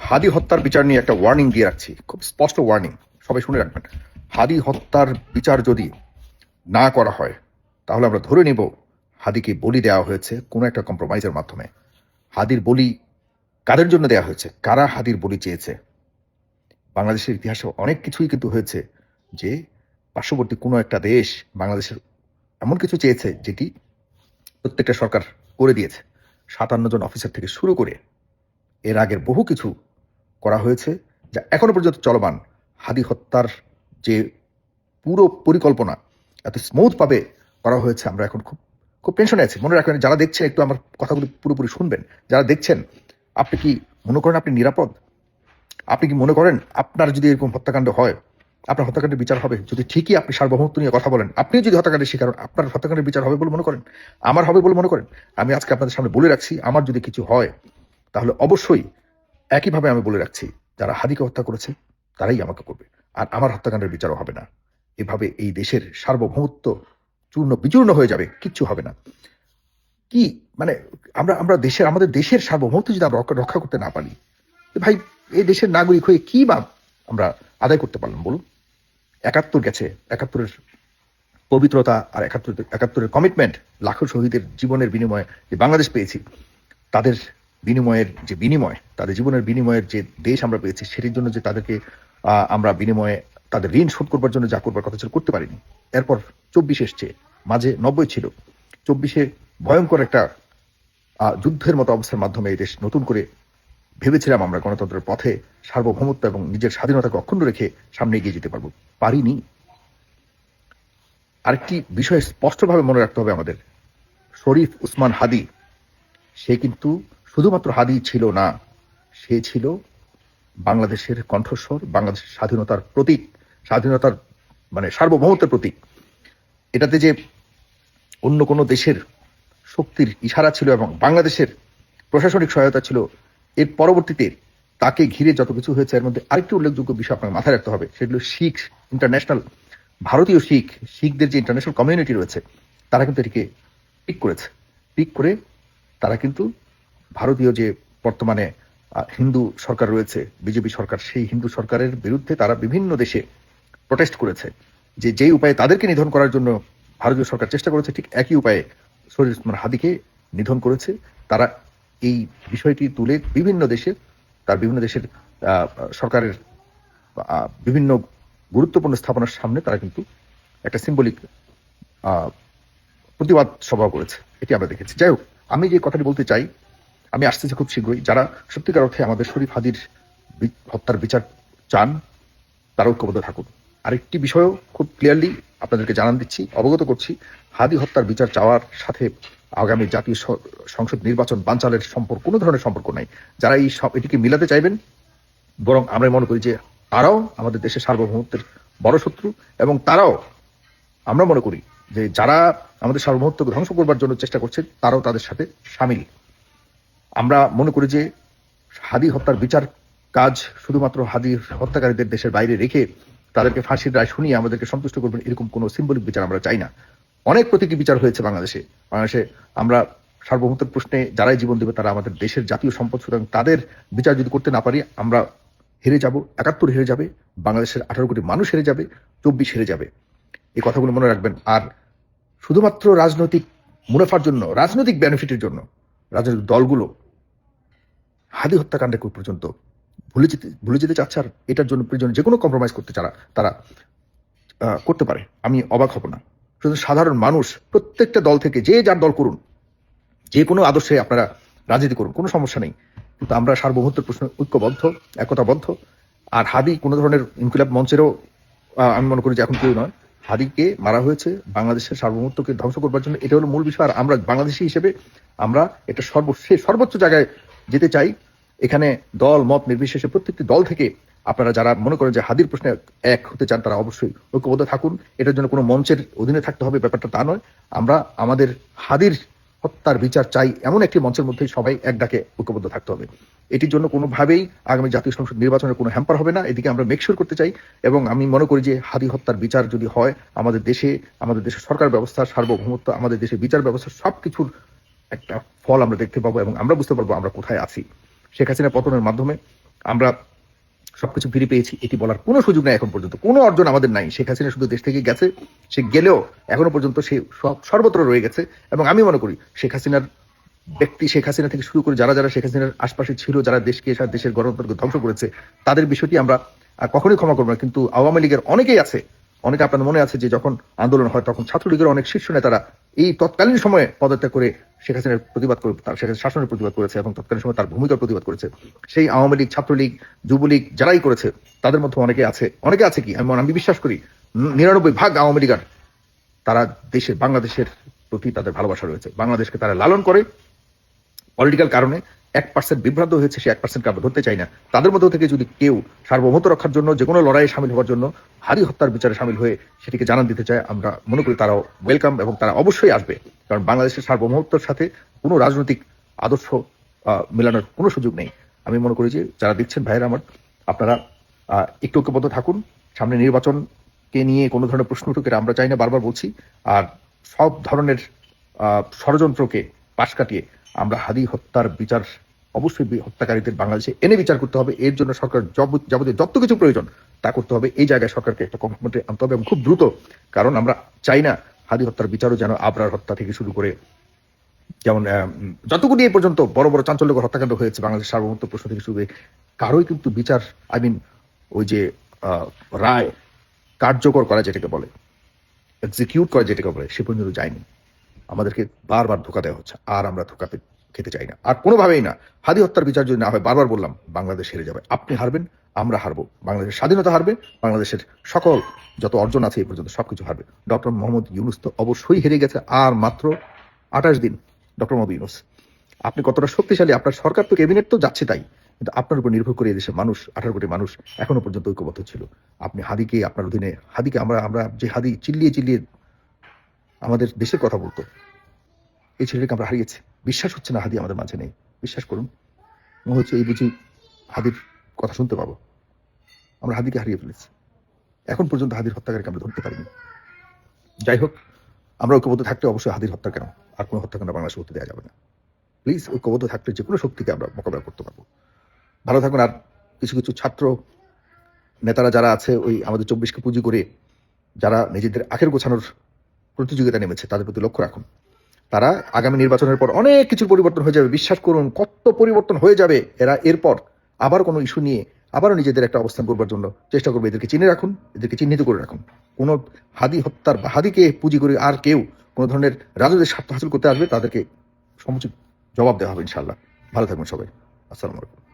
হাদি হত্যার বিচার নিয়ে একটা ওয়ার্নিং দিয়ে রাখছি, খুব স্পষ্ট ওয়ার্নিং, সবাই শুনে রাখবেন। হাদি হত্যার বিচার যদি না করা হয় তাহলে আমরা ধরে নেব হাদিকে বলি দেওয়া হয়েছে কোনো একটা কম্প্রোমাইজের মাধ্যমে। হাদির বলি কাদের জন্য দেওয়া হয়েছে, কারা হাদির বলি চেয়েছে? বাংলাদেশের ইতিহাসে অনেক কিছুই কিন্তু হয়েছে যে পার্শ্ববর্তী কোনো একটা দেশ বাংলাদেশের এমন কিছু চেয়েছে যেটি প্রত্যেকটা সরকার করে দিয়েছে। 57 জন অফিসার থেকে শুরু করে এর আগের বহু কিছু করা হয়েছে যা এখনো পর্যন্ত চলমান। হাদি হত্যার যে পুরো পরিকল্পনা এত স্মুথভাবে করা হয়েছে, আমরা এখন খুব খুব টেনশনে আছি। মনে রাখবেন, যারা দেখছেন একটু আমার কথাগুলো পুরোপুরি শুনবেন। যারা দেখছেন, আপনি কি মনে করেন আপনি নিরাপদ? আপনি কি মনে করেন আপনার যদি এরকম হত্যাকাণ্ড হয়, আপনার হত্যাকাণ্ডের বিচার হবে? যদি ঠিকই আপনি সার্বভৌমত্ব নিয়ে কথা বলেন, আপনি যদি হত্যাকাণ্ডের শিকার হন, আপনার হত্যাকাণ্ডের বিচার হবে বলে মনে করেন? আমার হবে বলে মনে করেন? আমি আজকে আপনাদের সামনে বলে রাখছি, আমার যদি কিছু হয় তাহলে অবশ্যই একইভাবে আমি বলে রাখছি, যারা হাদিকে হত্যা করেছে তারাই আমাকে করবে, আর আমার হত্যাকাণ্ডের বিচারও হবে না। এভাবে এই দেশের সার্বভৌমত্ব চূর্ণ বিচূর্ণ হয়ে যাবে, কিচ্ছু হবে না। কি মানে, আমরা আমরা দেশের আমাদের দেশের সার্বভৌমত্ব যদি আমরা রক্ষা করতে না পারি, ভাই এই দেশের নাগরিক হয়ে কি বা আমরা আদায় করতে পারলাম বলুন? 71 গেছে, 71-এর পবিত্রতা আর একাত্তরের কমিটমেন্ট, লাখো শহীদের জীবনের বিনিময়ে যে বাংলাদেশ পেয়েছি, তাদের বিনিময়ের যে বিনিময়, তাদের জীবনের বিনিময়ের যে দেশ আমরা পেয়েছি, সেটির জন্য যে তাদেরকে আমরা বিনিময়ে তাদের ঋণ শোধ করবার জন্য যা করবার কথা ছিল করতে পারিনি। এরপর 24 এসছে, মাঝে 90 ছিল। 24-এ ভয়ঙ্কর একটা যুদ্ধের মতো অবস্থার মাধ্যমে এই দেশ নতুন করে ভেবেছিলাম আমরা গণতন্ত্রের পথে সার্বভৌমত্ব এবং নিজের স্বাধীনতাকে অক্ষুণ্ণ রেখে সামনে এগিয়ে যেতে পারবো, পারিনি। আরেকটি বিষয় স্পষ্টভাবে মনে রাখতে হবে আমাদের, শরীফ উসমান হাদি, সে কিন্তু শুধুমাত্র হাদি ছিল না, সে ছিল বাংলাদেশের কণ্ঠস্বর, বাংলাদেশের স্বাধীনতার প্রতীক, স্বাধীনতার মানে সার্বভৌমত্বের প্রতীক। এটাতে যে অন্য কোনো দেশের শক্তির ইশারা ছিল এবং বাংলাদেশের প্রশাসনিক সহায়তা ছিল, এর পরবর্তীতে তাকে ঘিরে যত কিছু হয়েছে, এর মধ্যে আরেকটি উল্লেখযোগ্য বিষয় আপনাকে মাথায় রাখতে হবে, সেগুলো শিখ ইন্টারন্যাশনাল, ভারতীয় শিখদের যে ইন্টারন্যাশনাল কমিউনিটি রয়েছে, তারা কিন্তু এটিকে পিক করে তারা কিন্তু ভারতীয় যে বর্তমানে হিন্দু সরকার রয়েছে, বিজেপি সরকার, সেই হিন্দু সরকারের বিরুদ্ধে তারা বিভিন্ন দেশে প্রটেস্ট করেছে। যেই উপায়ে তাদেরকে নিধন করার জন্য ভারতীয় সরকার চেষ্টা করেছে, ঠিক একই উপায়ে শরীফ উসমান হাদিকে নিধন করেছে তারা। এই বিষয়টি তুলে বিভিন্ন দেশের সরকারের বিভিন্ন গুরুত্বপূর্ণ স্থাপনার সামনে তারা কিন্তু একটা সিম্বলিক প্রতিবাদ সভা করেছে, এটি আমরা দেখেছি। যাই হোক, আমি যে কথাটি বলতে চাই, আমি আসতেছি খুব শীঘ্রই। যারা সত্যিকার অর্থে আমাদের শরীফ হাদির হত্যার বিচার চান, তারা ঐক্যবদ্ধ থাকুন। আরেকটি বিষয়ও খুব ক্লিয়ারলি আপনাদেরকে জানান দিচ্ছি, অবগত করছি, হাদি হত্যার বিচার চাওয়ার সাথে আগামী জাতীয় সংসদ নির্বাচন বানচালের সম্পর্ক, কোনো ধরনের সম্পর্ক নাই। যারা এটিকে মিলাতে চাইবেন, বরং আমরা মনে করি যে তারাও আমাদের দেশের সার্বভৌমত্বের বড় শত্রু, এবং তারাও, আমরা মনে করি যে যারা আমাদের সার্বভৌমত্বকে ধ্বংস করবার জন্য চেষ্টা করছে, তারাও তাদের সাথে সামিল। আমরা মনে করি যে হাদি হত্যার বিচার কাজ শুধুমাত্র হাদি হত্যাকারীদের দেশের বাইরে রেখে তাদেরকে ফাঁসির রায় শুনিয়ে আমাদেরকে সন্তুষ্ট করবেন, এরকম কোনো সিম্বলিক বিচার আমরা চাই না। অনেক প্রতীকী বিচার হয়েছে বাংলাদেশে। আমরা সার্বভৌমত্বের প্রশ্নে যারাই জীবন দেবে তারা আমাদের দেশের জাতীয় সম্পদ, সুতরাং তাদের বিচার যদি করতে না পারি, আমরা হেরে যাব, 71 হেরে যাবে, বাংলাদেশের 18 কোটি মানুষ হেরে যাবে, 24 হেরে যাবে। এই কথাগুলো মনে রাখবেন। আর শুধুমাত্র রাজনৈতিক মুনাফার জন্য, রাজনৈতিক বেনিফিটের জন্য রাজনৈতিক দলগুলো হাদি হত্যাকাণ্ডে পর্যন্ত ভুলে যেতে চাচ্ছে, আর এটার জন্য প্রয়োজন যে কোনো কম্প্রোমাইজ করতে তারা করতে পারে, আমি অবাক হব না। শুধু সাধারণ মানুষ, প্রত্যেকটা দল থেকে যে যার দল করুন, যে কোনো আদর্শে আপনারা রাজনীতি করুন, কোনো সমস্যা নেই, কিন্তু আমরা সার্বভৌমত্বের প্রশ্নে ঐক্যবদ্ধ, একতাবদ্ধ। আর হাদি কোনো ধরনের ইনকিলাব মঞ্চেরও আমি মনে করি যে এখন কেউ নয়। হাদিকে মারা হয়েছে বাংলাদেশের সার্বভৌমত্বকে ধ্বংস করবার জন্য, এটা হলো মূল বিষয়। আর আমরা বাংলাদেশি হিসেবে আমরা এটা সর্বোচ্চ জায়গায় যেতে চাই। এখানে দল মত নির্বিশেষে প্রত্যেকটি দল থেকে আপনারা যারা মনে করেন যে হাদির প্রশ্নে এক হতে চান, তারা অবশ্যই ঐক্যবদ্ধ থাকুন। এটার জন্য কোনো মঞ্চের অধীনে থাকতে হবে, ব্যাপারটা তা নয়। আমরা আমাদের হাদির হত্যার বিচার চাই এমন একটি মঞ্চের মধ্যেই সবাই এক ডাকে ঐক্যবদ্ধ থাকতে হবে। এটির জন্য কোনোভাবেই আগামী জাতীয় সংসদ নির্বাচনের কোনো হ্যাম্পার হবে না, এদিকে আমরা মেকশিওর করতে চাই। এবং আমি মনে করি যে হাদি হত্যার বিচার যদি হয়, আমাদের দেশের সরকার ব্যবস্থা, সার্বভৌমত্ব, আমাদের দেশের বিচার ব্যবস্থা, সবকিছুর একটা ফল আমরা দেখতে পাবো এবং আমরা বুঝতে পারবো আমরা কোথায় আছি। শেখ হাসিনা পতনের মাধ্যমে আমরা সবকিছু ফিরে পেয়েছি এটি বলার কোনো সুযোগ নাই এখন পর্যন্ত, কোনো অর্জন আমাদের নাই। শেখ হাসিনা শুধু দেশ থেকে গেছে, সে গেলেও এখনো পর্যন্ত সে সর্বত্র রয়ে গেছে। এবং আমি মনে করি শেখ হাসিনার ব্যক্তি, শেখ হাসিনা থেকে শুরু করে যারা যারা শেখ হাসিনার আশপাশে ছিল, যারা দেশকে দেশের গণতন্ত্রকে ধ্বংস করেছে, তাদের বিষয়টি আমরা কখনোই ক্ষমা করবো না। কিন্তু আওয়ামী লীগের অনেকেই আছে, অনেকে আপনার মনে আছে যে যখন আন্দোলন হয় তখন ছাত্রলীগের অনেক শীর্ষ নেতারা এই তৎকালীন সময়ে পদত্যাগ করে শেখ হাসিনার প্রতিবাদ করে, তার শেখ হাসিনার শাসনের প্রতিবাদ করেছে এবং তৎকালীন সময় তার ভূমিকার প্রতিবাদ করেছে। সেই আওয়ামী লীগ, ছাত্রলীগ, যুবলীগ যারাই করেছে তাদের মধ্যে অনেকে আছে কি আমি বিশ্বাস করি 99% আওয়ামী লীগার তারা বাংলাদেশের প্রতি তাদের ভালোবাসা রয়েছে, বাংলাদেশকে তারা লালন করে। পলিটিক্যাল কারণে 1% বিভ্রান্ত হয়েছে, সে 1%কে আমরা ধরতে চাই না। তাদের মধ্যে থেকে যদি কেউ সার্বভৌমত্ব রক্ষার জন্য যে কোনো লড়াইয়ে সামিল হওয়ার জন্য হাদি হত্যার বিচারে সামিল হয়ে সেটিকে জানান দিতে চায়, আমরা মনে করি তারাও ওয়েলকাম এবং তারা অবশ্যই আসবে। কারণ বাংলাদেশের সার্বভৌমত্বের সাথে কোনো রাজনৈতিক আদর্শ মেলানোর কোনো সুযোগ নেই। আমি মনে করি যে যারা দিচ্ছেন ভাইয়েরা আমার, আপনারা একটু ঐক্যবদ্ধ থাকুন। সামনে নির্বাচনকে নিয়ে কোনো ধরনের প্রশ্ন উঠুক এটা আমরা চাই না, বারবার বলছি। আর সব ধরনের ষড়যন্ত্রকে পাশ কাটিয়ে আমরা হাদি হত্যার বিচার অবশ্যই হত্যাকারীদের বাংলাদেশে এনে বিচার করতে হবে। এর জন্য সরকার যাবতীয় যত কিছু প্রয়োজন তা করতে হবে। এই জায়গায় সরকারকে একটা কমিটমেন্টে আনতে হবে এবং খুব দ্রুত। কারণ আমরা চাই না হাদি হত্যার বিচারও যেন আবরার হত্যা থেকে শুরু করে যেমন যতগুলি এই পর্যন্ত বড় বড় চাঞ্চল্যকর হত্যাকাণ্ড হয়েছে বাংলাদেশ সার্বভৌমত্ব প্রশ্ন থেকে শুরু করে, কারোই কিন্তু বিচার ওই যে রায় কার্যকর করা যেটাকে বলে, এক্সিকিউট করা যেটাকে বলে, সে পর্যন্ত যায়নি। আমাদেরকে বারবার ধোকা দেওয়া হচ্ছে, আর আমরা ধোকা খেতে চাই না, আর কোনোভাবেই না। হাদি হত্যার বিচার যদি না হয়, বারবার বললাম, বাংলাদেশ হেরে যাবে। আপনি হারবেন, আমরা হারবো, বাংলাদেশের স্বাধীনতা হারবে, বাংলাদেশের সকল যত অর্জন আছে এই পর্যন্ত সবকিছু হারবে। ডক্টর মোহাম্মদ ইউনূস তো অবশ্যই হেরে গেছে, আর মাত্র 28 দিন। ডক্টর মোহাম্মদ ইউনূস, আপনি কতটা শক্তিশালী, আপনার সরকার তো, ক্যাবিনেট তো যাচ্ছে তাই, কিন্তু আপনার উপর নির্ভর করে এদেশের মানুষ, 18 কোটি মানুষ এখনো পর্যন্ত ঐক্যবদ্ধ ছিল। আপনি হাদিকে, আপনার অধীনে হাদিকে, আমরা যে হাদি চিল্লিয়ে চিল্লিয়ে আমাদের দেশের কথা বলতো, এই ছেলেটাকে আমরা হারিয়েছি। বিশ্বাস হচ্ছে না হাদি আমাদের মাঝে নেই। বিশ্বাস করুন, মনে হচ্ছে এই বুঝি হাদির কথা শুনতে পাবো। আমরা হাদিকে হারিয়ে ফেলেছি। এখন পর্যন্ত হাদির হত্যাকারীকে আমরা ধরতে পারিনি। যাই হোক, আমরা ঐক্যবদ্ধ থাকতে অবশ্যই হাদির হত্যা কেন, আর কোনো হত্যাকাণ্ড বাংলাদেশে হতে দেওয়া যাবে না। প্লিজ, ঐক্যবদ্ধ থাকলে যে কোনো শক্তিকে আমরা মোকাবেলা করতে পারবো। ভালো থাকুন। আর কিছু কিছু ছাত্র নেতারা যারা আছে, ওই আমাদের 24কে পুঁজি করে যারা নিজেদের আখের গোছানোর প্রতিযোগিতা নেমেছে, তাদের প্রতি লক্ষ্য রাখুন। তারা আগামী নির্বাচনের পর অনেক কিছু পরিবর্তন হয়ে যাবে, বিশ্বাস করুন, কত পরিবর্তন হয়ে যাবে। এরা এরপর আবার কোনো ইস্যু নিয়ে আবারও নিজেদের একটা অবস্থান করবার জন্য চেষ্টা করবে। এদেরকে চিনে রাখুন, এদেরকে চিহ্নিত করে রাখুন। কোনো হাদি হত্যার বা হাদিকে পুঁজি করে আর কেউ কোনো ধরনের রাজনৈতিক স্বার্থ হাসিল করতে আসবে, তাদেরকে সমুচিত জবাব দেওয়া হবে ইনশাআল্লাহ। ভালো থাকবেন সবাই। আসসালামু আলাইকুম।